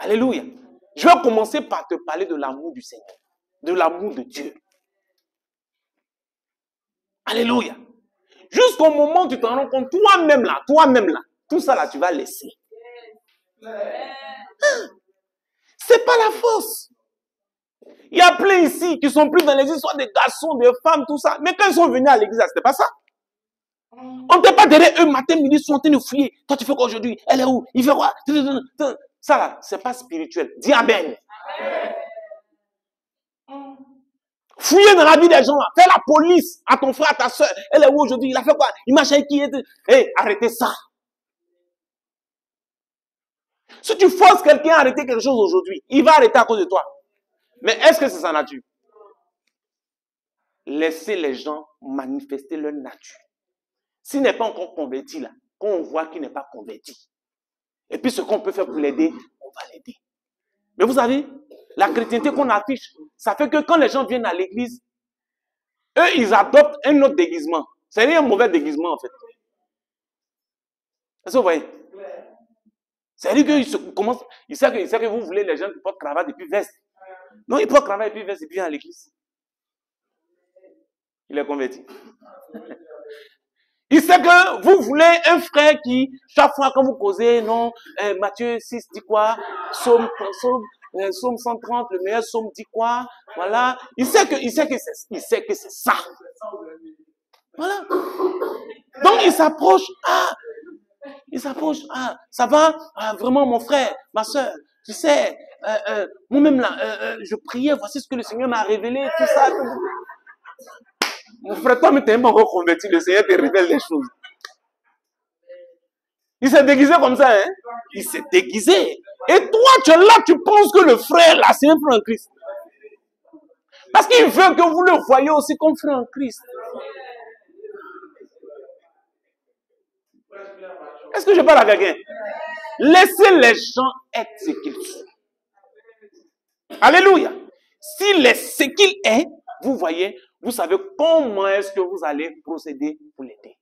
Alléluia. Je vais commencer par te parler de l'amour du Seigneur, de l'amour de Dieu. Alléluia. Jusqu'au moment où tu te rends compte, toi-même là, tout ça là, tu vas laisser. C'est pas la force. Il y a plein ici qui sont plus dans les histoires des garçons, des femmes, tout ça. Mais quand ils sont venus à l'église, c'était pas ça. On n'était pas derrière eux, matin, midi, ils sont en train de fouiller. Toi, tu fais quoi aujourd'hui? Elle est où? Il fait quoi? Ça là, c'est pas spirituel. Dis amen. Fouiller dans la vie des gens là. Fais la police à ton frère, à ta soeur. Elle est où aujourd'hui? Il a fait quoi? Il marche avec qui? Hey, arrêtez ça. Si tu forces quelqu'un à arrêter quelque chose aujourd'hui, il va arrêter à cause de toi. Mais est-ce que c'est sa nature? Laissez les gens manifester leur nature. S'il n'est pas encore converti là, quand on voit qu'il n'est pas converti, et puis ce qu'on peut faire pour l'aider, on va l'aider. Mais vous savez, la chrétienté qu'on affiche, ça fait que quand les gens viennent à l'église, eux, ils adoptent un autre déguisement. C'est rien un mauvais déguisement en fait. Est-ce que vous voyez? C'est-à-dire qu'il sait que vous voulez les gens qui portent cravate et puis veste. Non, il porte cravate et puis veste et puis vient à l'église. Il est converti. Il sait que vous voulez un frère qui, chaque fois quand vous causez, non, Matthieu 6 dit quoi? Psaume 130, le meilleur psaume dit quoi? Voilà. Il sait que c'est ça. Voilà. Donc il s'approche. Ça va? Vraiment mon frère, ma soeur, tu sais, moi-même là, je priais, voici ce que le Seigneur m'a révélé, tout ça. Mon frère, toi, mais t'es même encore converti, le Seigneur te révèle des choses. Il s'est déguisé comme ça, hein? Il s'est déguisé. Et toi, tu es là, tu penses que le frère, là, c'est un frère en Christ. Parce qu'il veut que vous le voyez aussi comme frère en Christ. Est-ce que je parle à quelqu'un? Laissez les gens être ce qu'ils sont. Alléluia. S'il est ce qu'il est, vous voyez, vous savez comment est-ce que vous allez procéder pour l'aider.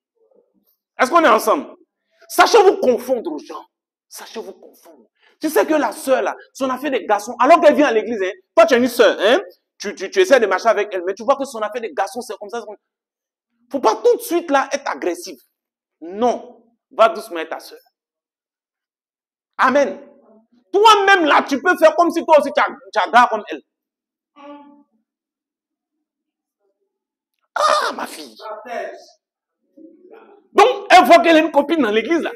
Est-ce qu'on est ensemble? Sachez vous confondre aux gens. Sachez vous confondre. Tu sais que la sœur, là, son affaire des garçons, alors qu'elle vient à l'église, hein, toi tu es une sœur, hein, tu essaies de marcher avec elle, mais tu vois que son affaire des garçons, c'est comme ça. Faut pas tout de suite là être agressif. Non. Va doucement être ta sœur. Amen. Toi-même là, tu peux faire comme si toi aussi tu as comme elle. Ah, ma fille. Donc, elle voit qu'elle a une copine dans l'église là.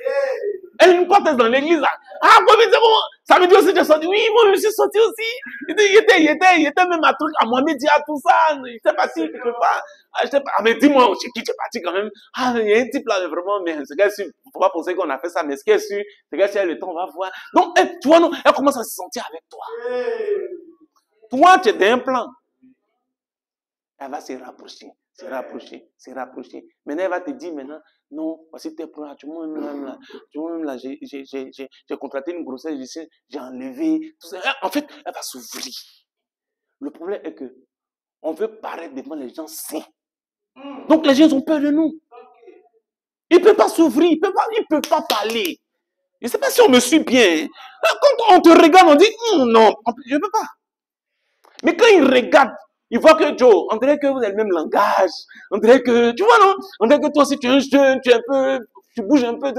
Elle a une pote dans l'église là. Ah, copine, c'est bon. Ça veut dire aussi que tu es sorti. Oui, moi je suis sorti aussi. Il était même à truc à Mohamed Dia, tout ça. Il était parti quelque part. Ah, mais dis-moi, chez qui tu es parti quand même? Ah, il y a un type là, vraiment, mais ce gars-ci, il ne faut pas penser qu'on a fait ça, mais ce qui est sûr, ce gars-ci a le temps, on va voir. Donc, tu vois, non, elle commence à se sentir avec toi. Toi, tu es d'un plan. Elle va se rapprocher. Maintenant, elle va te dire maintenant, non, voici tes plans, tu vois même là, j'ai contracté une grossesse, j'ai enlevé, tout ça. En fait, elle va s'ouvrir. Le problème est que on veut paraître devant les gens sains. Donc les gens ont peur de nous. Ils ne peuvent pas s'ouvrir, ils ne peuvent pas parler. Je ne sais pas si on me suit bien. Quand on te regarde, on dit, non, je ne peux pas. Mais quand ils regardent, ils voient que Joe, on dirait que vous avez le même langage. On dirait que, tu vois, non? On dirait que toi aussi, tu es un jeune, tu bouges un peu.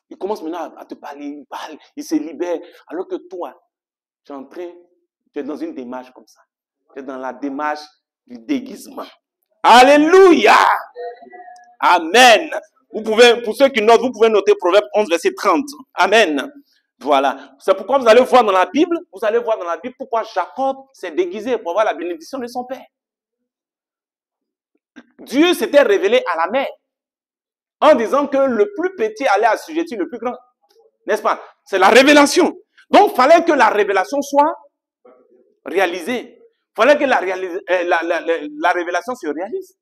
Ils commencent maintenant à te parler, ils parlent, ils se libèrent. Alors que toi, tu es dans une démarche comme ça. Tu es dans la démarche du déguisement. Alléluia! Amen. Vous pouvez, pour ceux qui notent, vous pouvez noter Proverbe 11, verset 30. Amen. Voilà. C'est pourquoi vous allez voir dans la Bible, pourquoi Jacob s'est déguisé pour avoir la bénédiction de son père. Dieu s'était révélé à la mère en disant que le plus petit allait assujettir le plus grand. N'est-ce pas? C'est la révélation. Donc, il fallait que la révélation soit réalisée. Il fallait que la révélation se réalise.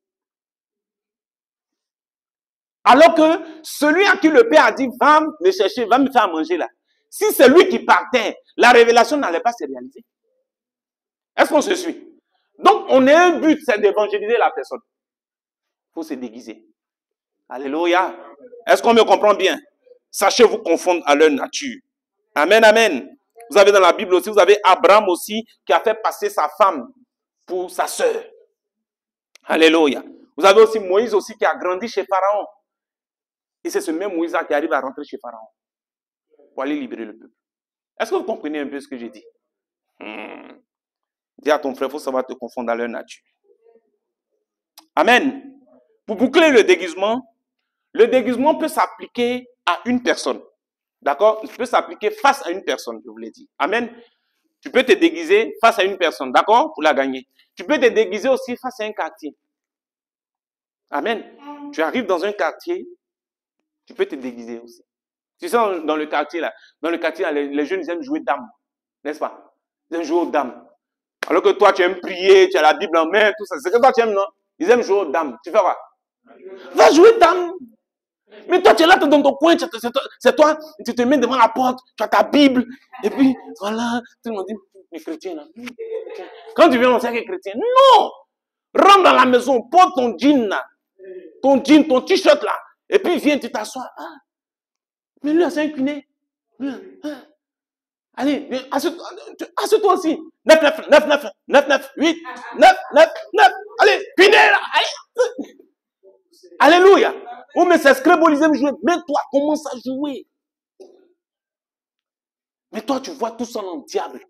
Alors que celui à qui le père a dit, va me chercher, va me faire manger là. Si c'est lui qui partait, la révélation n'allait pas se réaliser. Est-ce qu'on se suit? Donc, on a un but, c'est d'évangéliser la personne. Il faut se déguiser. Alléluia. Est-ce qu'on me comprend bien? Sachez vous confondre à leur nature. Amen, amen. Vous avez dans la Bible aussi, vous avez Abraham aussi qui a fait passer sa femme pour sa sœur. Alléluia. Vous avez aussi Moïse aussi qui a grandi chez Pharaon. Et c'est ce même Moïse qui arrive à rentrer chez Pharaon pour aller libérer le peuple. Est-ce que vous comprenez un peu ce que j'ai dit? Dis à ton frère, il faut savoir te confondre dans leur nature. Amen. Pour boucler le déguisement peut s'appliquer à une personne. D'accord? Il peut s'appliquer face à une personne, je vous l'ai dit. Amen. Tu peux te déguiser face à une personne, d'accord? Pour la gagner. Tu peux te déguiser aussi face à un quartier. Amen. Tu arrives dans un quartier, tu peux te déguiser aussi. Tu sais, dans le quartier, là, les jeunes, ils aiment jouer dames. N'est-ce pas? Ils aiment jouer aux dames. Alors que toi, tu aimes prier, tu as la Bible en main, tout ça. C'est que toi, tu aimes, non? Ils aiment jouer aux dames. Tu fais quoi? Va jouer dame. Mais toi, tu es là dans ton coin, c'est toi, tu te mets devant la porte, tu as ta Bible, et puis, voilà, tout le monde dit, les chrétiens, là. Quand tu viens, on sait que les chrétiens. Non! Rentre dans la maison, porte ton jean, là. Ton jean, ton t-shirt, là. Et puis, viens, tu t'assois. Ah. Mais lui, c'est un cuné. Allez, assieds-toi aussi. 9, 8, 9. Allez, cuné, là. Allez. Alléluia. Oh, mais c'est scribolisé, jouer. Mais toi, commence à jouer. Mais toi, tu vois tout ça en diable.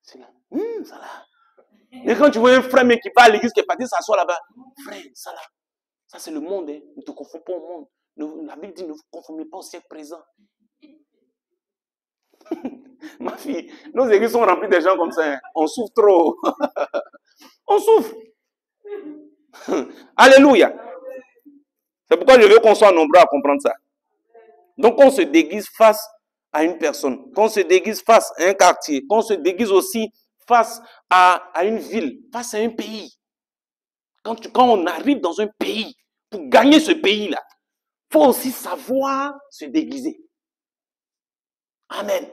C'est là. Ça là. Et quand tu vois un frère mais qui va à l'église, qui est parti s'asseoir là-bas, frère, ça là. Ça, c'est le monde. Hein. Ne te confonds pas au monde. La Bible dit ne vous conformez pas au siècle présent. Ma fille, nos églises sont remplies de gens comme ça. Hein. On souffre trop. On souffre. Alléluia. C'est pourquoi je veux qu'on soit nombreux à comprendre ça. Donc, on se déguise face à une personne, qu'on se déguise face à un quartier, qu'on se déguise aussi face à une ville, face à un pays. Quand on arrive dans un pays, pour gagner ce pays-là, il faut aussi savoir se déguiser. Amen.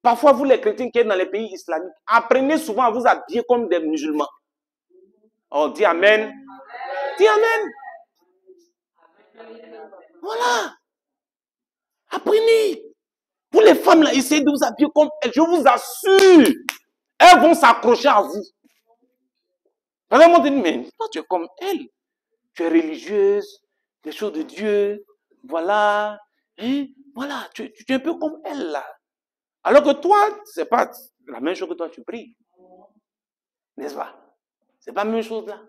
Parfois, vous les chrétiens qui êtes dans les pays islamiques, apprenez souvent à vous habiller comme des musulmans. Oh, dis Amen. Dis Amen. Voilà. Apprenez. Pour les femmes, là, essayez de vous habiller comme elles. Je vous assure. Elles vont s'accrocher à vous. Vraiment, mais toi, tu es comme elle. Tu es religieuse, les choses de Dieu. Voilà. Hein? Voilà. Tu es un peu comme elle, là. Alors que toi, c'est pas la même chose que toi, tu pries. N'est-ce pas? C'est pas la même chose, là.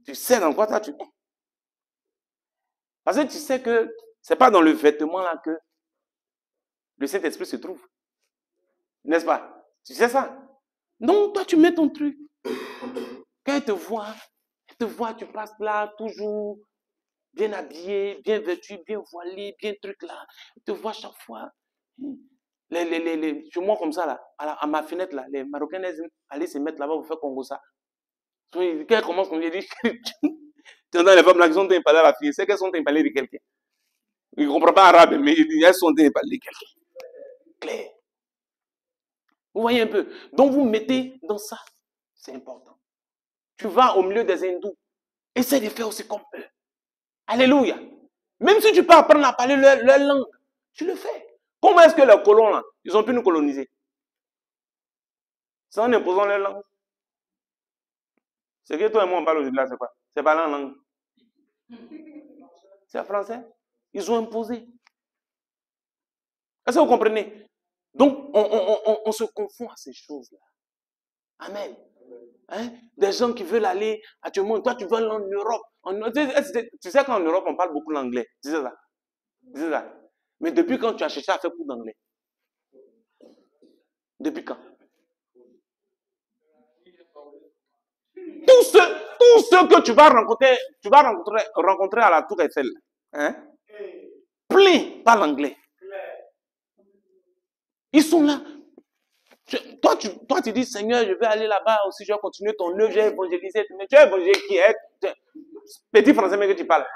Tu sais dans quoi toi, tu es. Parce que tu sais que c'est pas dans le vêtement, là, que le Saint-Esprit se trouve. N'est-ce pas? Tu sais ça? Donc, toi, tu mets ton truc. Quand elle te voit, tu passes là, toujours bien habillé, bien vêtu, bien voilé, bien truc là. Elle te voit chaque fois. Chez moi, comme ça, là, à ma fenêtre, là, les Marocains, allaient se mettre là-bas pour faire Congo ça. Quand elle commence, comme je dis, tu entends les femmes là qui sont en train de parler à la fille, c'est qu'elles sont en train de parler de quelqu'un. Ils ne comprennent pas arabe, mais elles sont en train de parler de quelqu'un. Clair. Vous voyez un peu? Donc, vous mettez dans ça. C'est important. Tu vas au milieu des hindous. Essaie de faire aussi comme eux. Alléluia. Même si tu peux apprendre à parler leur langue, tu le fais. Comment est-ce que les colons, là, ils ont pu nous coloniser? C'est en imposant leur langue. C'est que toi et moi, on parle aujourd'hui là, c'est quoi? C'est pas la langue. C'est le français. Ils ont imposé. Est-ce que vous comprenez? Donc, on se confond à ces choses-là. Amen. Hein? Des gens qui veulent aller actuellement, toi tu veux aller en Europe. Tu sais qu'en Europe, on parle beaucoup l'anglais. Tu sais ça? Mais depuis quand tu as cherché à faire cours d'anglais? Depuis quand? Tous ceux que tu vas rencontrer à la Tour Eiffel, hein? Plein parlent anglais. Ils sont là. Toi, tu dis, Seigneur, je vais aller là-bas aussi, je vais continuer ton œuvre, j'ai évangélisé. Mais tu as évangélisé qui est? Petit français, mais que tu parles.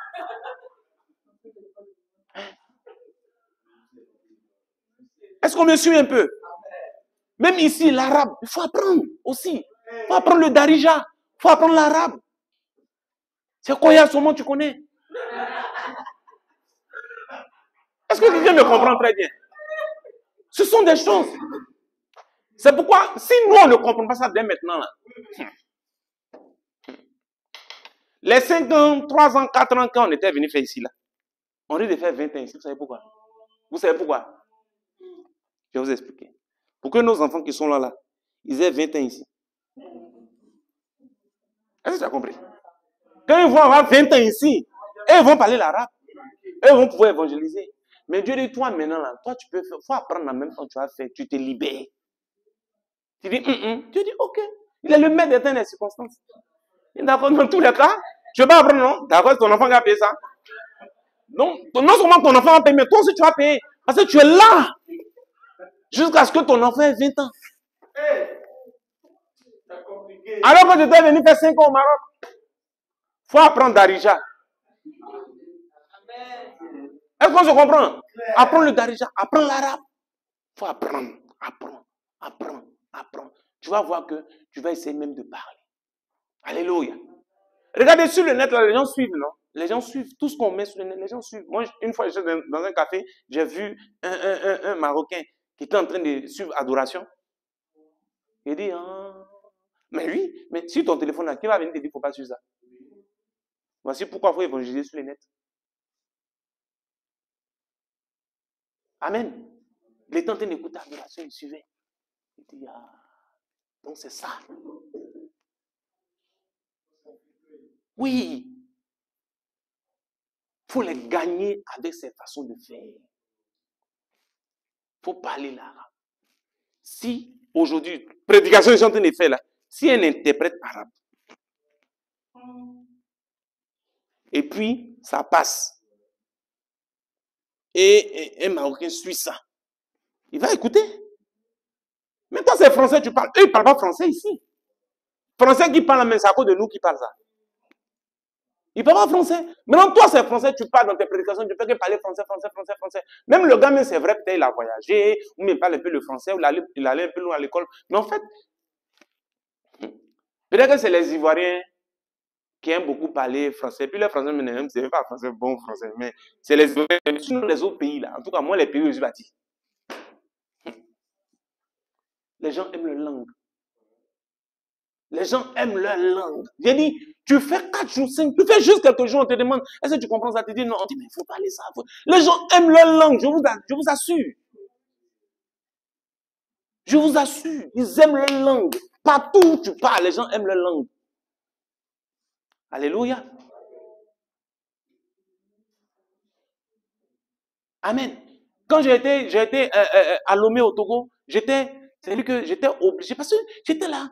Est-ce qu'on me suit un peu? Même ici, l'arabe, il faut apprendre aussi. Il faut apprendre le darija. Il faut apprendre l'arabe. C'est quoi, il y a ce moment, tu connais? Est-ce que quelqu'un me comprend très bien? Ce sont des choses. C'est pourquoi, si nous, on ne comprend pas ça dès maintenant, là, les 5 ans, 3 ans, 4 ans, quand on était venu faire ici, là, on risque de faire 20 ans ici. Vous savez pourquoi? Vous savez pourquoi? Je vais vous expliquer. Pour que nos enfants qui sont là, là, ils aient 20 ans ici. Est-ce que tu as compris? Quand ils vont avoir 20 ans ici, ils vont parler l'arabe. Ils vont pouvoir évangéliser. Mais Dieu dit, toi maintenant, là, toi tu peux faire, il faut apprendre en même temps que tu as fait, tu te libères. Tu dis, Dieu dit, ok. Il est le maître des temps et des circonstances. D'accord, dans tous les cas, je ne vais pas apprendre, non? D'accord, ton enfant va payer ça. Non, non seulement ton enfant va payer, mais toi aussi tu vas payer. Parce que tu es là. Jusqu'à ce que ton enfant ait 20 ans. Alors que je dois venir faire 5 ans au Maroc, il faut apprendre Darija. Est-ce qu'on se comprend? Apprendre le Darija, apprendre l'arabe. Il faut apprendre. Tu vas voir que tu vas essayer même de parler. Alléluia. Regardez sur le net, là, les gens suivent, non? Les gens suivent. Tout ce qu'on met sur le net, les gens suivent. Moi, une fois, j'étais dans un café, j'ai vu un Marocain qui était en train de suivre Adoration. Il dit, mais oui, mais sur ton téléphone, là, qui va venir te dire qu'il ne faut pas suivre ça? Voici pourquoi il faut évangéliser sur le net. Amen. Il était en train d'écouter Adoration, il suivait. Il dit, donc c'est ça. Oui. Il faut les gagner avec ces façons de faire. Il faut parler l'arabe. Si aujourd'hui, prédication que je suis en train de faire là, si un interprète arabe, et puis ça passe, et un Marocain suit ça, il va écouter. Mais toi, c'est français, tu parles. Eux, ils ne parlent pas français ici. Français qui parlent, mais c'est à cause de nous qui parlent ça. Ils ne parlent pas français. Maintenant, toi, c'est français, tu parles dans tes prédications, tu ne peux que parler français. Même le gars, mais c'est vrai, peut-être il a voyagé, ou il parle un peu le français, ou il allait un peu loin à l'école. Mais en fait, peut-être que c'est les Ivoiriens qui aiment beaucoup parler français. Puis les Français, même, c'est pas français, bon français, mais c'est les Ivoiriens, sinon les autres pays, là. En tout cas, moi, les pays où je suis bâti. Les gens aiment leur langue. Les gens aiment leur langue. J'ai dit, tu fais 4 jours, 5, tu fais juste quelques jours, on te demande, est-ce que tu comprends ça? Tu dis non, on dit, mais il faut parler ça. Les gens aiment leur langue, je vous assure. Je vous assure, ils aiment leur langue. Partout où tu parles, les gens aiment leur langue. Alléluia. Amen. Quand j'ai été à Lomé au Togo, c'est-à-dire que j'étais obligé, parce que j'étais là.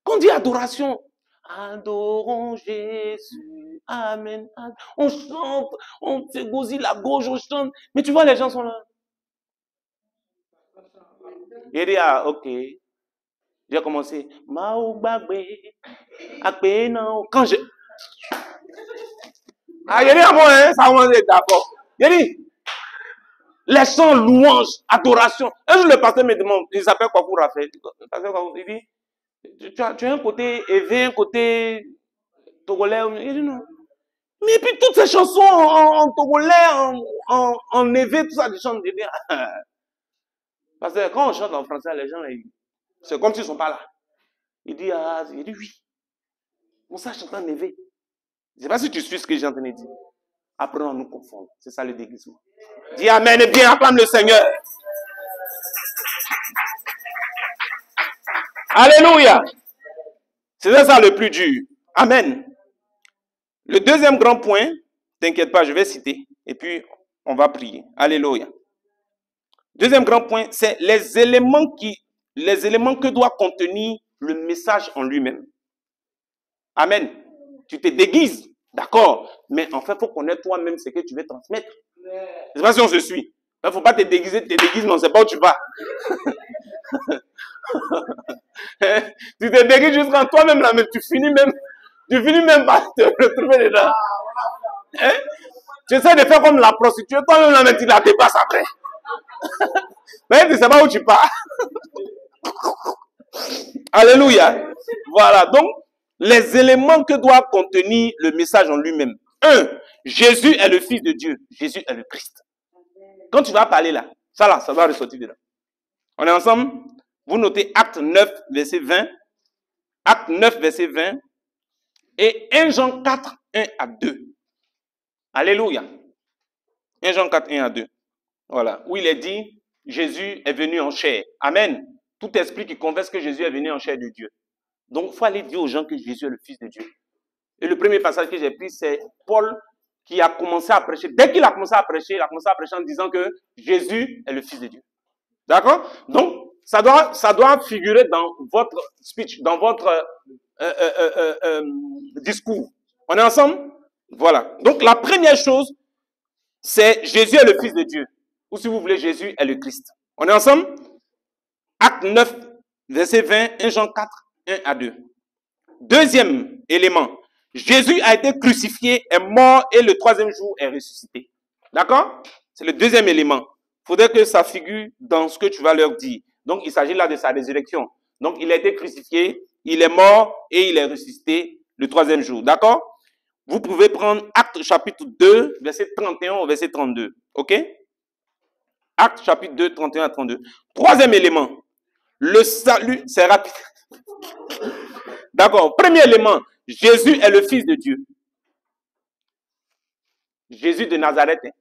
Quand on dit adoration, adorons Jésus, amen, amen. On chante, on se gosille la gauche, on chante. Mais tu vois, les gens sont là. Il dit, ok. J'ai commencé. Quand je... il dit, bon, hein, ça va être d'accord. Il dit, les chants, louanges, adoration. Un jour, le pasteur me demande, il s'appelle Kwaku Raphaël. Il dit, tu as un côté éveillé, un côté togolais. Il dit non. Mais puis toutes ces chansons en togolais, en éveillé, tout ça, des chants. Parce que quand on chante en français, les gens, c'est comme s'ils ne sont pas là. Il dit oui. On ça chante en éveillé. Je ne sais pas si tu suis ce que j'ai entendu dire. Apprenons à nous confondre. C'est ça le déguisement. Dis amen et bien acclame le Seigneur. Alléluia. C'est ça le plus dur. Amen. Le deuxième grand point, t'inquiète pas, je vais citer. Et puis, on va prier. Alléluia. Deuxième grand point, c'est les éléments que doit contenir le message en lui-même. Amen. Tu te déguises. D'accord. Mais en fait, il faut connaître toi-même ce que tu veux transmettre. Je ne sais pas si on se suit. Il ne faut pas te déguiser, mais on ne sait pas où tu vas. Tu te déguises jusqu'en toi-même là, mais tu finis même par te retrouver dedans. Hein? Tu essaies de faire comme la prostituée, toi-même là, mais tu la dépasses après. Mais tu ne sais pas où tu pars. Alléluia. Voilà, donc, les éléments que doit contenir le message en lui-même. 1. Jésus est le Fils de Dieu. Jésus est le Christ. Quand tu vas parler là, ça va ressortir dedans. On est ensemble? Vous notez Acte 9, verset 20. Acte 9, verset 20. Et 1 Jean 4, 1 à 2. Alléluia. 1 Jean 4, 1 à 2. Voilà. Où il est dit, Jésus est venu en chair. Amen. Tout esprit qui confesse que Jésus est venu en chair de Dieu. Donc, il faut aller dire aux gens que Jésus est le Fils de Dieu. Et le premier passage que j'ai pris, c'est Paul qui a commencé à prêcher. Dès qu'il a commencé à prêcher, il a commencé à prêcher en disant que Jésus est le Fils de Dieu. D'accord? Donc, ça doit figurer dans votre speech, dans votre discours. On est ensemble? Voilà. Donc, la première chose, c'est Jésus est le Fils de Dieu. Ou si vous voulez, Jésus est le Christ. On est ensemble? Acte 9, verset 20, 1 Jean 4, 1 à 2. Deuxième élément. Jésus a été crucifié, est mort et le troisième jour est ressuscité. D'accord? C'est le deuxième élément. Il faudrait que ça figure dans ce que tu vas leur dire. Donc, il s'agit là de sa résurrection. Donc, il a été crucifié, il est mort et il est ressuscité le troisième jour. D'accord? Vous pouvez prendre Acte chapitre 2, verset 31 au verset 32. OK? Acte chapitre 2, 31 à 32. Troisième élément. Le salut, c'est rapide. D'accord. Premier élément. Jésus est le Fils de Dieu. Jésus de Nazareth. Hein.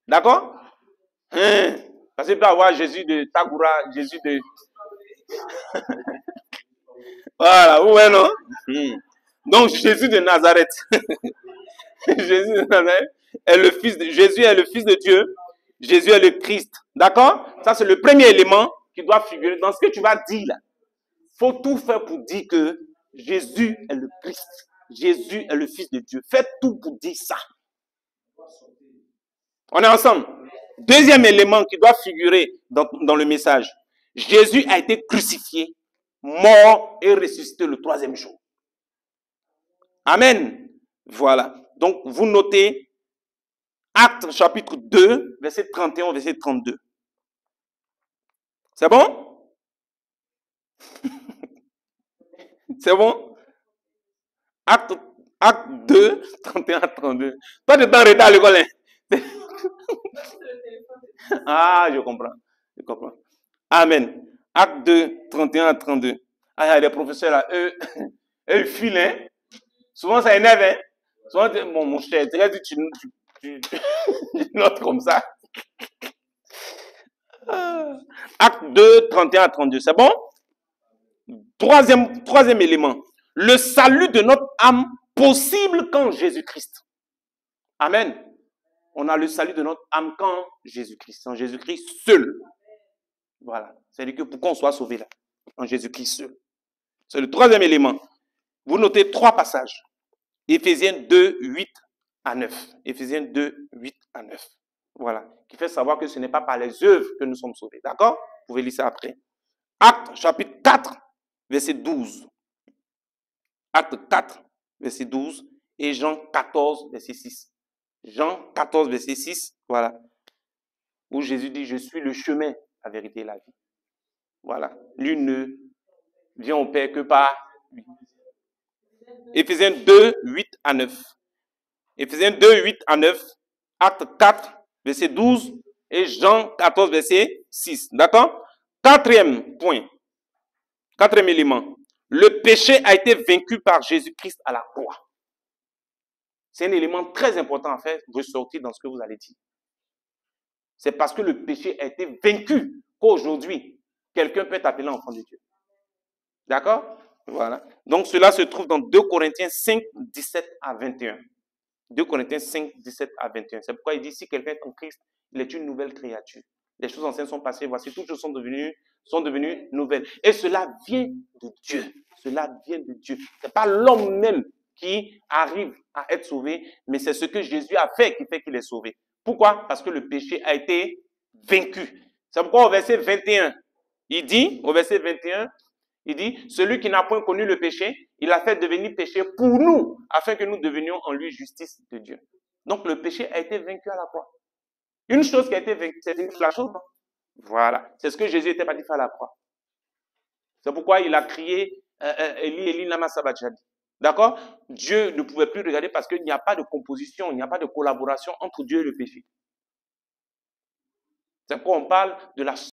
D'accord? Hein? Parce qu'il peut avoir Jésus de Tagoura, Jésus de... Voilà, ouais, non? Donc, Jésus de Nazareth. Jésus de Nazareth est le Fils de... Jésus est le Fils de Dieu. Jésus est le Christ. D'accord? Ça, c'est le premier élément qui doit figurer dans ce que tu vas dire là. Il faut tout faire pour dire que Jésus est le Christ. Jésus est le Fils de Dieu. Faites tout pour dire ça. On est ensemble. Deuxième élément qui doit figurer dans le message. Jésus a été crucifié, mort et ressuscité le troisième jour. Amen. Voilà. Donc, vous notez Acte chapitre 2, verset 31, verset 32. C'est bon? C'est bon? Acte 2, 31 à 32. Toi, tu es en retard à l'école. Hein? Ah, je comprends. Je comprends. Amen. Acte 2, 31 à 32. Ah, il y a des professeurs là, eux ils filent. Hein? Souvent, ça énerve. Hein? Souvent, mon cher, tu notes comme ça. Acte 2, 31 à 32. C'est bon? Troisième élément. Le salut de notre âme possible qu'en Jésus-Christ. Amen. On a le salut de notre âme qu'en Jésus-Christ. En Jésus-Christ seul. Voilà. C'est-à-dire que pour qu'on soit sauvé là. En Jésus-Christ seul. C'est le troisième élément. Vous notez 3 passages. Éphésiens 2, 8 à 9. Éphésiens 2, 8 à 9. Voilà. Qui fait savoir que ce n'est pas par les œuvres que nous sommes sauvés. D'accord? Vous pouvez lire ça après. Acte chapitre 4, verset 12. Acte 4, verset 12. Et Jean 14, verset 6. Jean 14, verset 6. Voilà. Où Jésus dit, je suis le chemin, la vérité et la vie. Voilà. Lui ne vient au Père que par lui. Éphésiens 2, 8 à 9. Éphésiens 2, 8 à 9. Acte 4, verset 12. Et Jean 14, verset 6. D'accord? Quatrième point. Quatrième élément. Le péché a été vaincu par Jésus-Christ à la croix. C'est un élément très important à faire ressortir dans ce que vous allez dire. C'est parce que le péché a été vaincu qu'aujourd'hui, quelqu'un peut être appelé enfant de Dieu. D'accord? Voilà. Donc, cela se trouve dans 2 Corinthiens 5, 17 à 21. 2 Corinthiens 5, 17 à 21. C'est pourquoi il dit, si quelqu'un est en Christ, il est une nouvelle créature. Les choses anciennes sont passées, voici, toutes choses sont devenues nouvelles. Et cela vient de Dieu. Cela vient de Dieu. Ce n'est pas l'homme même qui arrive à être sauvé, mais c'est ce que Jésus a fait qui fait qu'il est sauvé. Pourquoi? Parce que le péché a été vaincu. C'est pourquoi au verset 21, il dit, celui qui n'a point connu le péché, il a fait devenir péché pour nous, afin que nous devenions en lui justice de Dieu. Donc le péché a été vaincu à la croix. Une chose qui a été vaincue, c'est la chose, non? Voilà. C'est ce que Jésus était parti faire à la croix. C'est pourquoi il a crié, Eli, Eli, lama sabachthani. D'accord? Dieu ne pouvait plus regarder parce qu'il n'y a pas de composition, il n'y a pas de collaboration entre Dieu et le péché. C'est pourquoi on parle de la